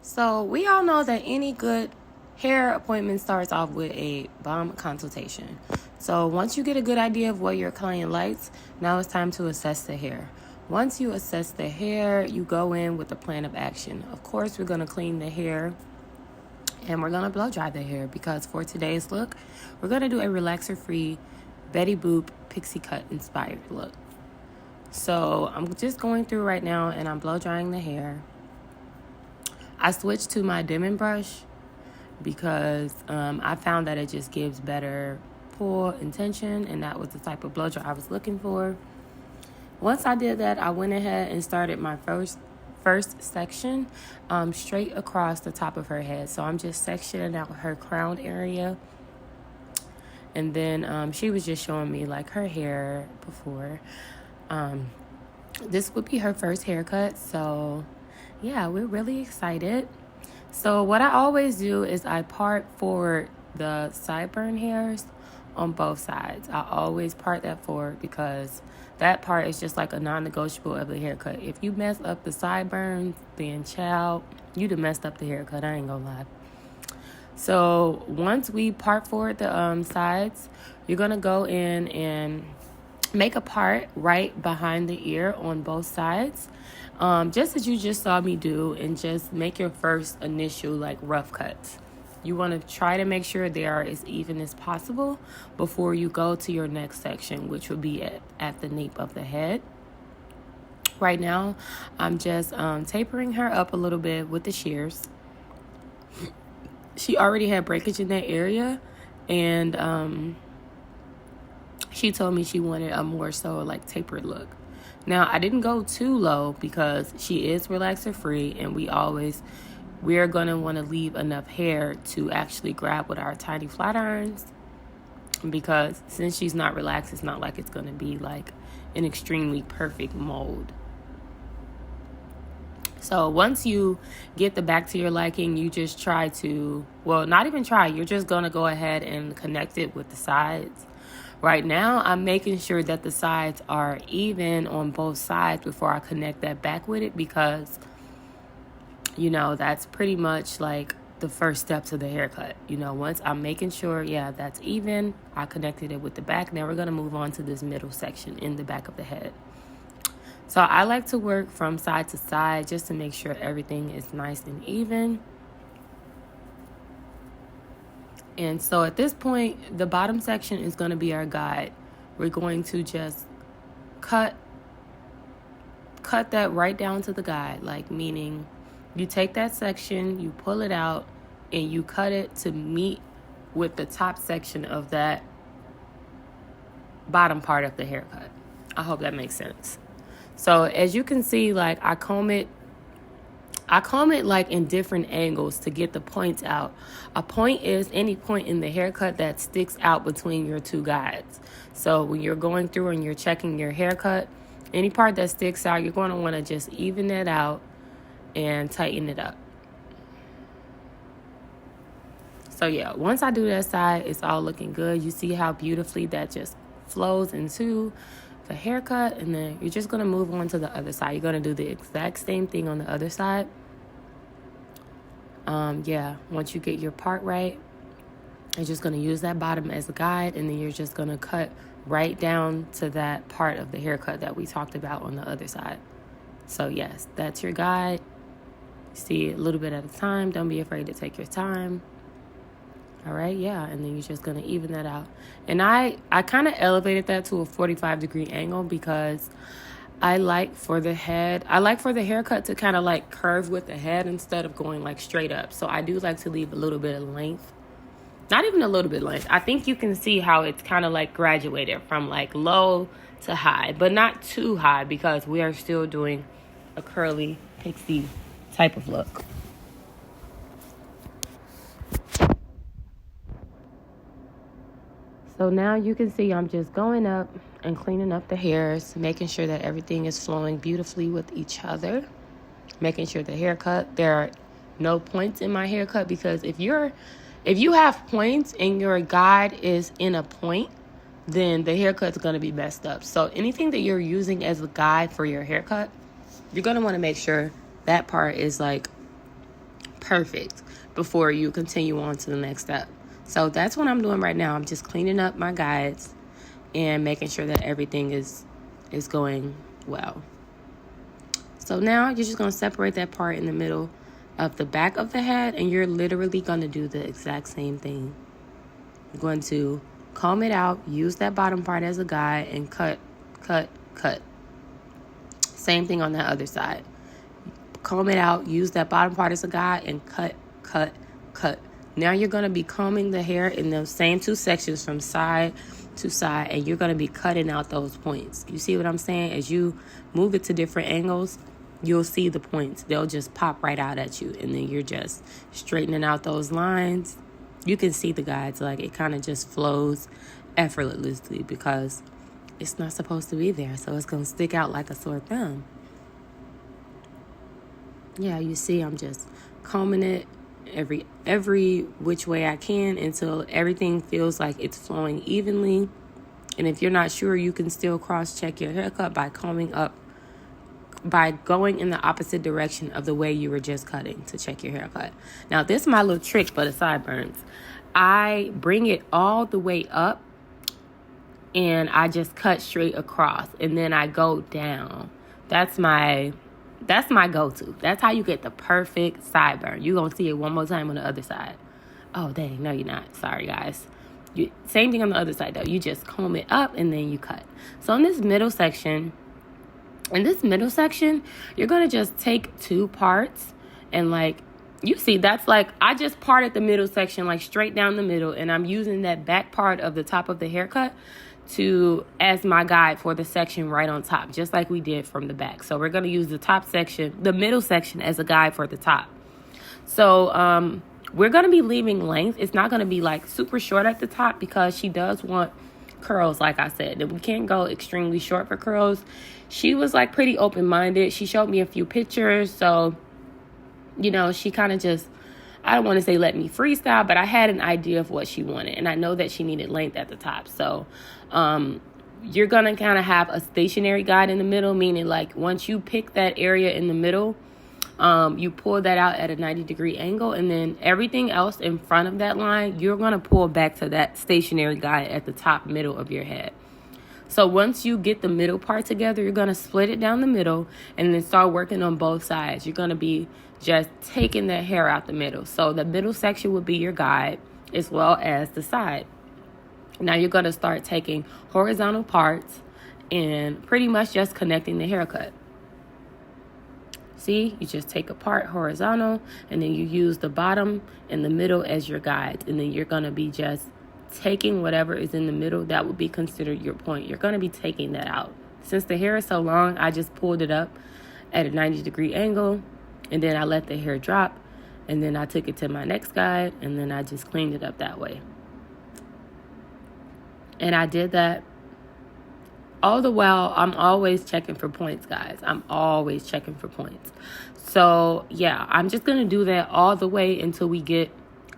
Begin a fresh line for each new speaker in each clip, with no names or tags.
So we all know that any good hair appointment starts off with a bomb consultation. So once you get a good idea of what your client likes, now it's time to assess the hair. Once you assess the hair, you go in with a plan of action. Of course, we're going to clean the hair and we're going to blow dry the hair because for today's look, we're going to do a relaxer-free Betty Boop pixie cut inspired look. So I'm just going through right now and I'm blow drying the hair. I switched to my dimming brush because I found that it just gives better pull and tension, and that was the type of blow dry I was looking for. Once I did that, I went ahead and started my first section straight across the top of her head. So I'm just sectioning out her crown area. And then she was just showing me like her hair before. This would be her first haircut, so yeah, we're really excited. So what I always do is I part forward the sideburn hairs on both sides. I always part that forward because that part is just like a non-negotiable of the haircut. If you mess up the sideburns, then child, you done messed up the haircut. I ain't gonna lie. So once we part forward the sides, you're gonna go in and make a part right behind the ear on both sides, just as you just saw me do, and just make your first initial like rough cuts. You want to try to make sure they are as even as possible before you go to your next section, which will be at the nape of the head. Right now, I'm just tapering her up a little bit with the shears. She already had breakage in that area, and she told me she wanted a more so like tapered look. Now, I didn't go too low because she is relaxer free, and we're going to want to leave enough hair to actually grab with our tiny flat irons, because since she's not relaxed, it's not like it's going to be like an extremely perfect mold. So once you get the back to your liking, you just try to, well, not even try, you're just going to go ahead and connect it with the sides. Right now, I'm making sure that the sides are even on both sides before I connect that back with it, because, you know, that's pretty much like the first steps of the haircut. You know, once I'm making sure, yeah, that's even, I connected it with the back. Now we're going to move on to this middle section in the back of the head. So I like to work from side to side just to make sure everything is nice and even. And so at this point, the bottom section is going to be our guide. We're going to just cut that right down to the guide, like meaning you take that section, you pull it out, and you cut it to meet with the top section of that bottom part of the haircut. I hope that makes sense. So as you can see, like I comb it like in different angles to get the points out. A point is any point in the haircut that sticks out between your two guides. So when you're going through and you're checking your haircut, any part that sticks out, you're going to want to just even it out and tighten it up. So yeah, once I do that side, it's all looking good. You see how beautifully that just flows into the haircut, and then you're just going to move on to the other side. You're going to do the exact same thing on the other side. Once you get your part right, you're just going to use that bottom as a guide, and then you're just going to cut right down to that part of the haircut that we talked about on the other side. So yes, that's your guide. See a little bit at a time. Don't be afraid to take your time. All right, yeah, and then you're just going to even that out. And I kind of elevated that to a 45-degree angle because I like for the haircut to kind of like curve with the head instead of going like straight up. So I do like to leave a little bit of length. Not even a little bit of length. I think you can see how it's kind of like graduated from like low to high, but not too high because we are still doing a curly pixie type of look. So now you can see I'm just going up and cleaning up the hairs, making sure that everything is flowing beautifully with each other, making sure the haircut, there are no points in my haircut, because if you have points and your guide is in a point, then the haircut's going to be messed up. So anything that you're using as a guide for your haircut, you're going to want to make sure that part is like perfect before you continue on to the next step. So that's what I'm doing right now. I'm just cleaning up my guides and making sure that everything is going well. So now you're just going to separate that part in the middle of the back of the head, and you're literally going to do the exact same thing. You're going to comb it out, use that bottom part as a guide, and cut. Same thing on that other side. Comb it out, use that bottom part as a guide, and cut. Now you're going to be combing the hair in those same two sections from side to side, and you're going to be cutting out those points. You see what I'm saying? As you move it to different angles, you'll see the points. They'll just pop right out at you, and then you're just straightening out those lines. You can see the guides, like it kind of just flows effortlessly because it's not supposed to be there, so it's going to stick out like a sore thumb. Yeah, you see I'm just combing it every which way I can until everything feels like it's flowing evenly. And if you're not sure, you can still cross-check your haircut by combing up, by going in the opposite direction of the way you were just cutting to check your haircut. Now, this is my little trick for the sideburns. I bring it all the way up and I just cut straight across, and then I go down. That's my go-to. That's how you get the perfect sideburn. You're going to see it one more time on the other side. Oh, dang. No, you're not. Sorry, guys. Same thing on the other side, though. You just comb it up and then you cut. So in this middle section, you're going to just take two parts and, like, you see, that's like, I just parted the middle section, like, straight down the middle, and I'm using that back part of the top of the haircut as my guide for the section right on top, just like we did from the back. So we're going to use the middle section as a guide for the top. So we're going to be leaving length. It's not going to be like super short at the top because she does want curls, like I said. And we can't go extremely short for curls. She was like pretty open-minded. She showed me a few pictures. So, you know, she kind of just, I don't want to say let me freestyle, but I had an idea of what she wanted. And I know that she needed length at the top. So you're going to kind of have a stationary guide in the middle, meaning like once you pick that area in the middle, you pull that out at a 90-degree angle, and then everything else in front of that line, you're going to pull back to that stationary guide at the top middle of your head. So once you get the middle part together, you're going to split it down the middle and then start working on both sides. You're going to be just taking the hair out the middle. So the middle section will be your guide as well as the side. Now you're going to start taking horizontal parts and pretty much just connecting the haircut. See, you just take a part horizontal and then you use the bottom and the middle as your guides. And then you're going to be just taking whatever is in the middle that would be considered your point. You're going to be taking that out. Since the hair is so long, I just pulled it up at a 90-degree angle, and then I let the hair drop, and then I took it to my next guide, and then I just cleaned it up that way. And I did that all the while. I'm always checking for points, guys. I'm always checking for points. So yeah, I'm just going to do that all the way until we get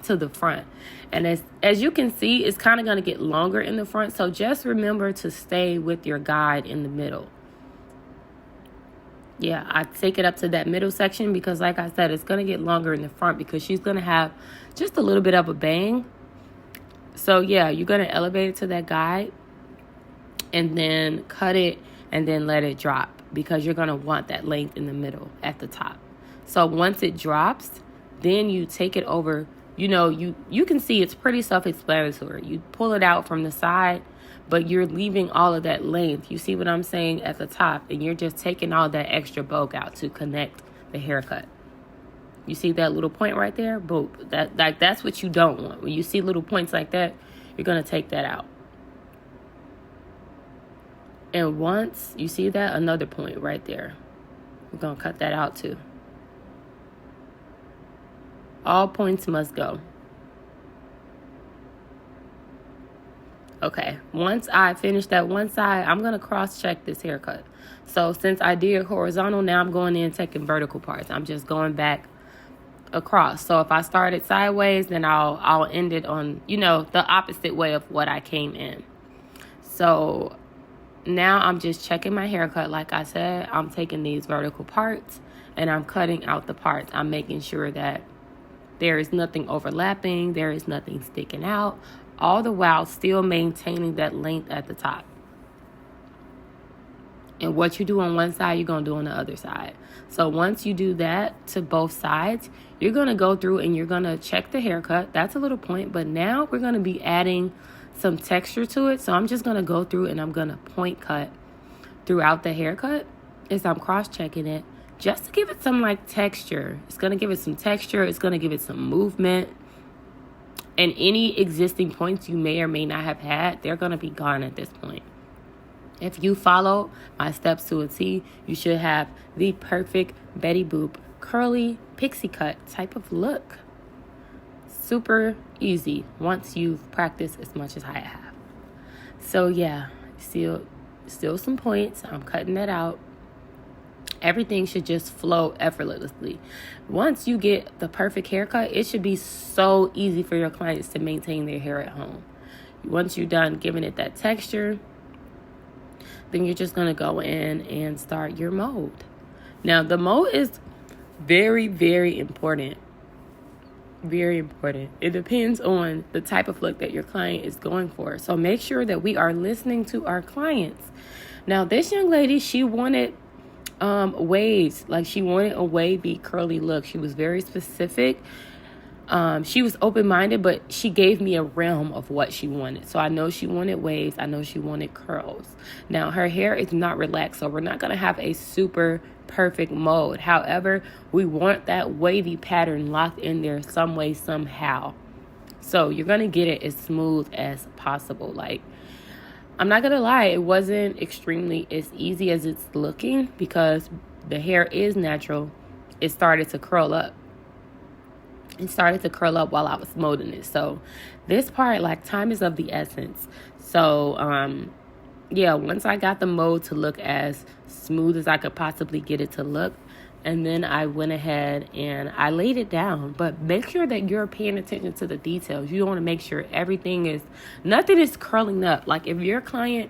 to the front. And as you can see, it's kind of going to get longer in the front. So just remember to stay with your guide in the middle. Yeah, I take it up to that middle section because like I said, it's going to get longer in the front because she's going to have just a little bit of a bang. So yeah, you're going to elevate it to that guide and then cut it and then let it drop because you're going to want that length in the middle at the top. So once it drops, then you take it over. You know, you can see it's pretty self-explanatory. You pull it out from the side, but you're leaving all of that length. You see what I'm saying at the top, and you're just taking all that extra bulk out to connect the haircut. You see that little point right there? Boom. That's what you don't want. When you see little points like that, you're going to take that out. And once you see that, another point right there, we're going to cut that out too. All points must go. Okay, once I finish that one side, I'm going to cross-check this haircut. So since I did horizontal, now I'm going in taking vertical parts. I'm just going back across. So if I started sideways, then I'll end it on, you know, the opposite way of what I came in. So now I'm just checking my haircut. Like I said, I'm taking these vertical parts and I'm cutting out the parts. I'm making sure that there is nothing overlapping, there is nothing sticking out, all the while still maintaining that length at the top. And what you do on one side, you're going to do on the other side. So once you do that to both sides, you're going to go through and you're going to check the haircut. That's a little point. But now we're going to be adding some texture to it. So I'm just going to go through and I'm going to point cut throughout the haircut as I'm cross-checking it, just to give it some like texture. It's going to give it some texture. It's going to give it some movement. And any existing points you may or may not have had, they're going to be gone at this point. If you follow my steps to a T, you should have the perfect Betty Boop curly pixie cut type of look. Super easy once you've practiced as much as I have. So yeah, still some points. I'm cutting that out. Everything should just flow effortlessly. Once you get the perfect haircut, it should be so easy for your clients to maintain their hair at home. Once you're done giving it that texture, then you're just going to go in and start your mold. Now, the mold is very, very important. Very important. It depends on the type of look that your client is going for. So make sure that we are listening to our clients. Now, this young lady, she wanted waves. Like, she wanted a wavy, curly look. She was very specific. She was open-minded, but she gave me a realm of what she wanted. So I know she wanted waves. I know she wanted curls. Now, her hair is not relaxed, so we're not going to have a super perfect mold. However, we want that wavy pattern locked in there some way, somehow. So you're going to get it as smooth as possible. Like, I'm not going to lie, it wasn't extremely as easy as it's looking because the hair is natural. It started to curl up. It started to curl up while I was molding it. So this part, like, time is of the essence. So, yeah, once I got the mold to look as smooth as I could possibly get it to look, and then I went ahead and I laid it down. But make sure that you're paying attention to the details. You want to make sure nothing is curling up. Like, if your client's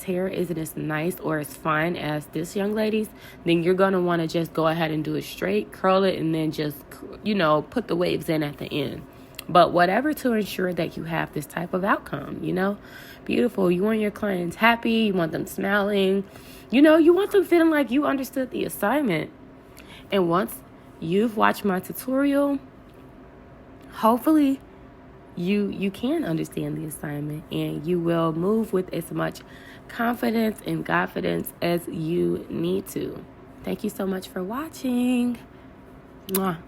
hair isn't as nice or as fine as this young lady's, then you're going to want to just go ahead and do it straight, curl it, and then just, put the waves in at the end. But whatever to ensure that you have this type of outcome, beautiful. You want your clients happy. You want them smiling. You want them feeling like you understood the assignment. And once you've watched my tutorial, hopefully you can understand the assignment and you will move with as much confidence and confidence as you need to. Thank you so much for watching. Mwah.